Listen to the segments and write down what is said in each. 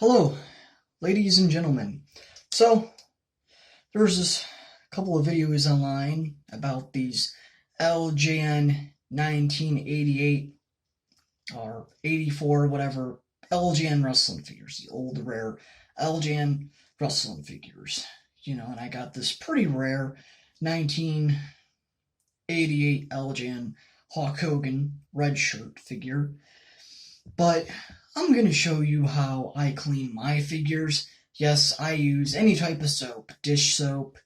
Hello, ladies and gentlemen. So, there's this couple of videos online about these LJN 1988 or 84, whatever, LJN wrestling figures, the old rare LJN wrestling figures. And I got this pretty rare 1988 LJN Hulk Hogan red shirt figure. But I'm going to show you how I clean my figures. Yes, I use any type of soap, dish soap,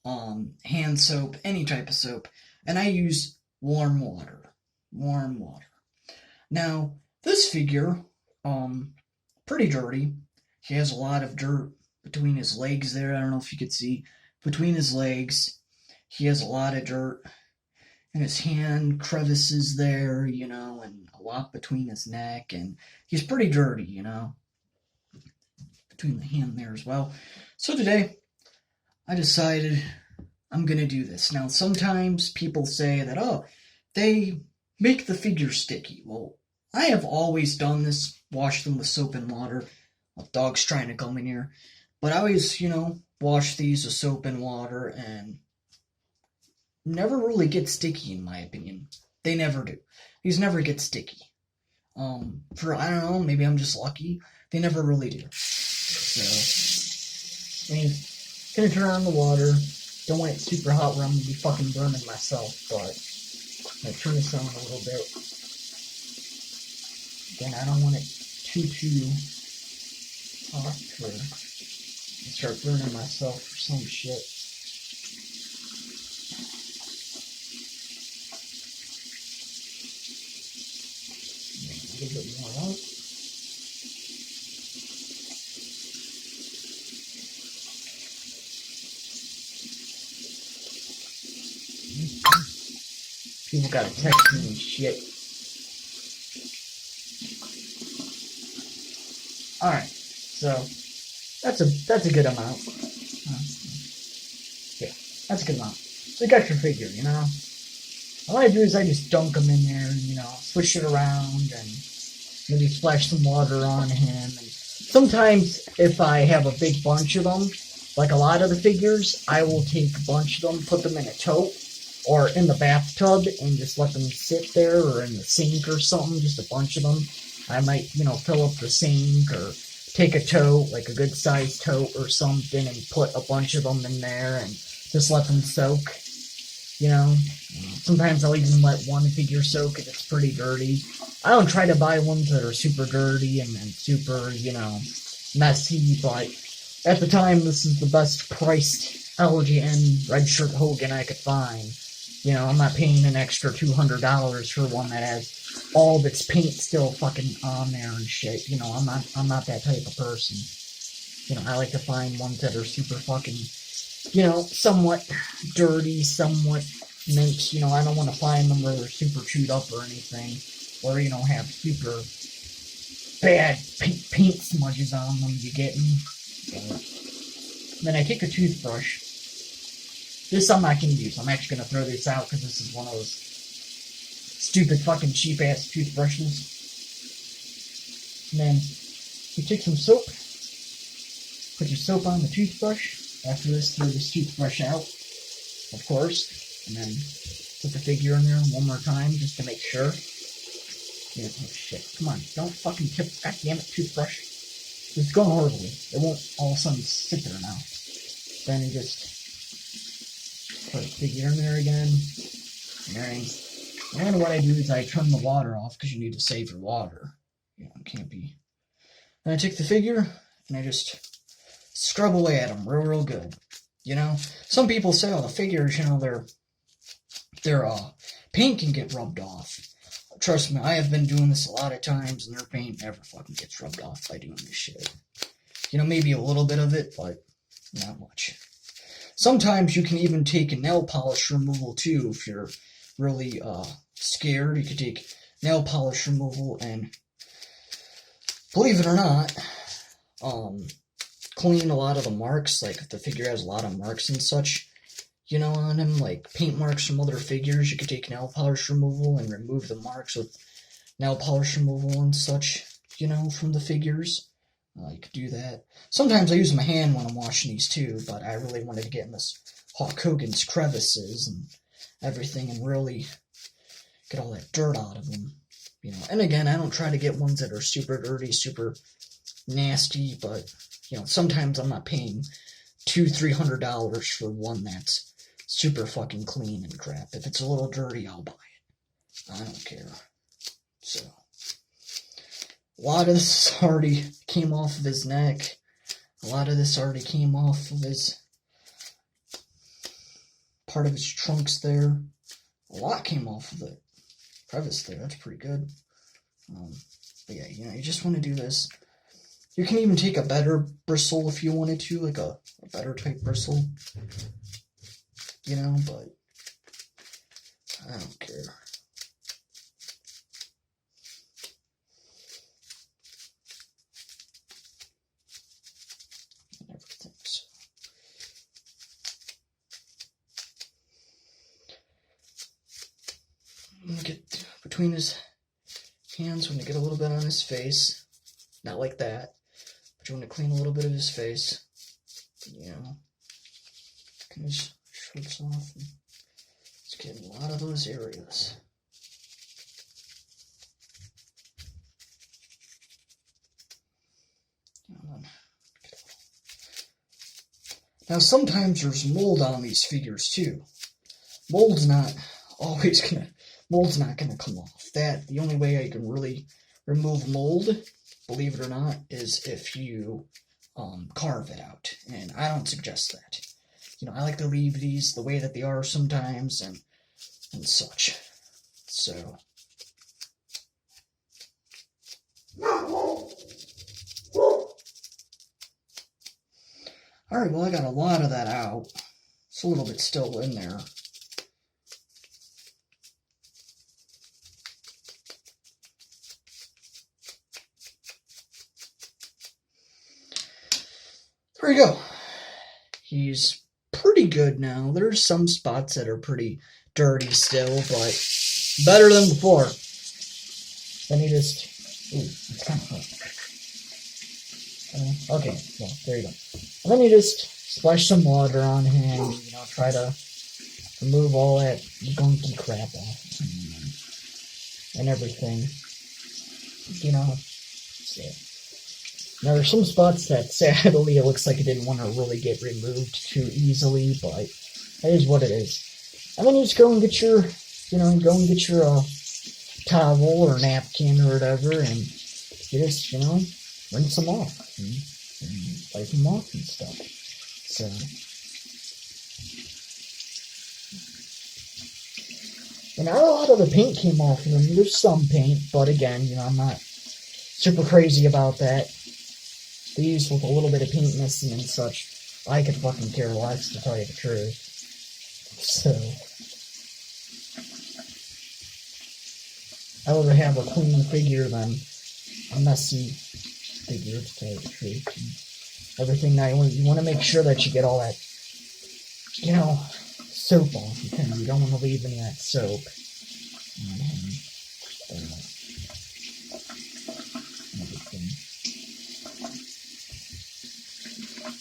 hand soap, any type of soap, and I use warm water. Warm water. Now, this figure, pretty dirty. He has a lot of dirt between his legs there. I don't know if you could see. Between his legs, he has a lot of dirt. And his hand crevices there, and a lot between his neck, and he's pretty dirty, between the hand there as well. So today, I decided I'm going to do this. Now, sometimes people say that, they make the figure sticky. Well, I have always done this, wash them with soap and water. Well, dog's trying to come in here. But I always, wash these with soap and water, and never really get sticky, in my opinion. They never do. These never get sticky. I don't know, maybe I'm just lucky. They never really do. So, I'm gonna turn on the water. Don't want it super hot where I'm gonna be fucking burning myself, but I'm gonna turn this on a little bit. Again, I don't want it too hot to start burning myself for some shit. A little bit more out. People gotta text me and shit. Alright, so that's a good amount. Yeah, that's a good amount. So you got your figure, All I do is I just dunk them in there and, swish it around and maybe splash some water on him. And sometimes if I have a big bunch of them, like a lot of the figures, I will take a bunch of them, put them in a tote or in the bathtub and just let them sit there, or in the sink or something, just a bunch of them. I might, fill up the sink or take a tote, like a good sized tote or something, and put a bunch of them in there and just let them soak. Sometimes I'll even let one figure soak if it's pretty dirty. I don't try to buy ones that are super dirty and super, messy, but at the time, this is the best priced LJN red shirt Hogan I could find. I'm not paying an extra $200 for one that has all of its paint still fucking on there and shit. I'm not that type of person. I like to find ones that are super fucking, somewhat dirty, somewhat mint. I don't want to find them where they're super chewed up or anything, or, have super bad paint smudges on them you get them. Then I take a toothbrush. This I'm not going to use. I'm actually going to throw this out because this is one of those stupid fucking cheap ass toothbrushes. And then you take some soap. Put your soap on the toothbrush. After this, throw this toothbrush out, of course. And then put the figure in there one more time just to make sure. Yeah, oh shit. Come on. Don't fucking tip. God damn it, toothbrush. It's going horribly. It won't all of a sudden sit there now. Then you just put the figure in there again. And what I do is I turn the water off because you need to save your water. It can't be. Then I take the figure and I just scrub away at them real good. Some people say, the figures, their paint can get rubbed off. Trust me, I have been doing this a lot of times, and their paint never fucking gets rubbed off by doing this shit. Maybe a little bit of it, but not much. Sometimes you can even take a nail polish removal, too, if you're really scared. You could take nail polish removal and, believe it or not, clean a lot of the marks. Like, if the figure has a lot of marks and such, on him, like paint marks from other figures, you could take nail polish removal and remove the marks with nail polish removal and such, from the figures. You could do that. Sometimes I use my hand when I'm washing these too, but I really wanted to get in this Hulk Hogan's crevices and everything and really get all that dirt out of them. And again, I don't try to get ones that are super dirty, super nasty, but, sometimes I'm not paying $200-300 for one that's super fucking clean and crap. If it's a little dirty, I'll buy it. I don't care. So, a lot of this already came off of his neck. A lot of this already came off of his part of his trunks there. A lot came off of the crevice there. That's pretty good. But yeah, you just want to do this. You can even take a better bristle if you wanted to, like a better type bristle. But I don't care. And everything. So. I'm gonna get between his hands when you get a little bit on his face. Not like that. But you want to clean a little bit of his face. Get his shirts off. And let's get a lot of those areas. Now sometimes there's mold on these figures too. Mold's not gonna come off. The only way I can really remove mold, believe it or not, is if you carve it out, and I don't suggest that. I like to leave these the way that they are sometimes, and such. So. Alright, well I got a lot of that out. It's a little bit still in there. There we go. He's pretty good now. There's some spots that are pretty dirty still, but better than before. Then he just... Ooh, it's kind of hot. Okay, well, there you go. And then you just splash some water on him, try to remove all that gunky crap off and everything. So. Now, there's some spots that, sadly, it looks like it didn't want to really get removed too easily, but that is what it is. And then you just go and get your, towel or napkin or whatever, and you just, rinse them off and wipe them off and stuff. So, and not a lot of the paint came off of them. There's some paint, but again, I'm not super crazy about that. These with a little bit of paint missing and such, I could fucking care less, to tell you the truth. So, I would rather have a clean figure than a messy figure, to tell you the truth. And everything now, you want to make sure that you get all that, soap off. You don't want to leave any of that soap.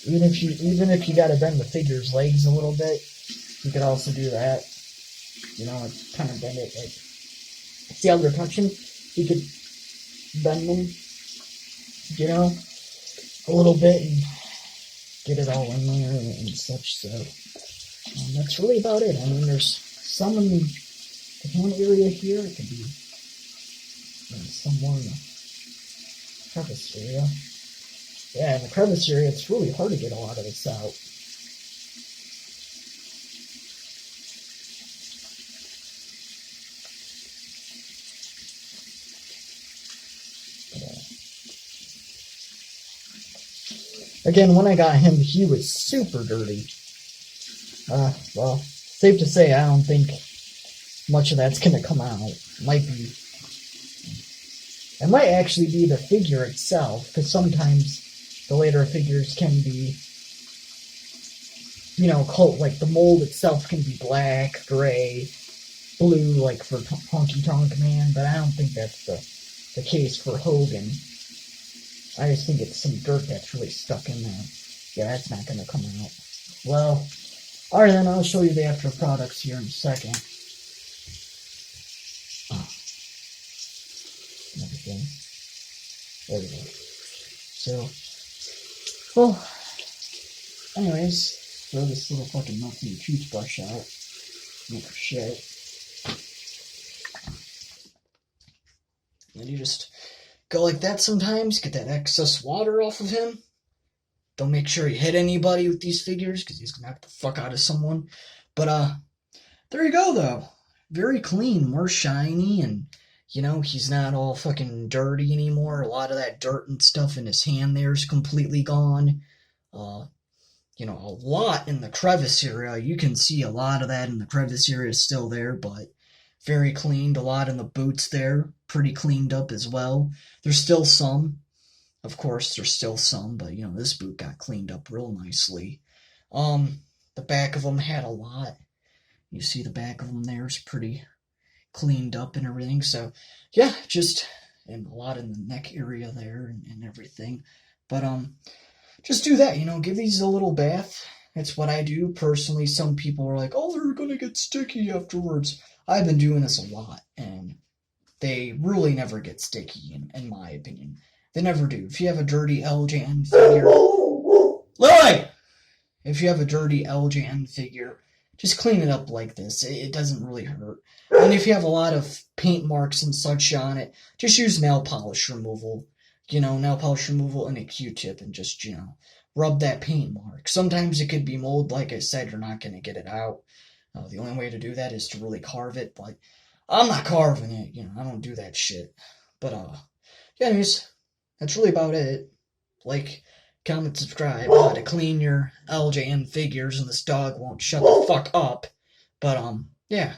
Even if you gotta bend the figure's legs a little bit, you could also do that. Kind of bend it. See how they're touching? You could bend them, a little bit and get it all in there and such. So that's really about it. I mean, there's some in the hand area here. It could be somewhere in the crevice area. Yeah, in the crevice area, it's really hard to get a lot of this out. Again, when I got him, he was super dirty. Well, safe to say, I don't think much of that's gonna come out. It might actually be the figure itself, because sometimes the later figures can be, like the mold itself can be black, gray, blue, like for Honky Tonk Man, but I don't think that's the case for Hogan. I just think it's some dirt that's really stuck in there. Yeah, that's not going to come out. Well, alright then, I'll show you the after products here in a second. Everything. There we go. So, well, anyways, throw this little fucking melting toothbrush out. Make her shit. And you just go like that sometimes, get that excess water off of him. Don't make sure you hit anybody with these figures, because he's gonna knock the fuck out of someone. But, there you go, though. Very clean, more shiny, and, you know, he's not all fucking dirty anymore. A lot of that dirt and stuff in his hand there is completely gone. You know, a lot in the crevice area. You can see a lot of that in the crevice area is still there, but very cleaned. A lot in the boots there, pretty cleaned up as well. There's still some. Of course, there's still some, but, you know, this boot got cleaned up real nicely. The back of them had a lot. You see the back of them there is pretty cleaned up and everything. So, yeah, just, and a lot in the neck area there and everything. But, just do that, you know, give these a little bath. That's what I do personally. Some people are like, oh, they're gonna get sticky afterwards. I've been doing this a lot, and they really never get sticky, in my opinion. They never do. If you have a dirty LJN figure... Lily! If you have a dirty LJN figure, just clean it up like this. It doesn't really hurt. And if you have a lot of paint marks and such on it, just use nail polish removal. You know, nail polish removal and a Q-tip and just, you know, rub that paint mark. Sometimes it could be mold. Like I said, you're not going to get it out. The only way to do that is to really carve it, but I'm not carving it. You know, I don't do that shit. But, yeah, anyways, that's really about it. Like, comment, subscribe, how to clean your LJN figures, and this dog won't shut the fuck up. But, yeah.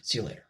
See you later.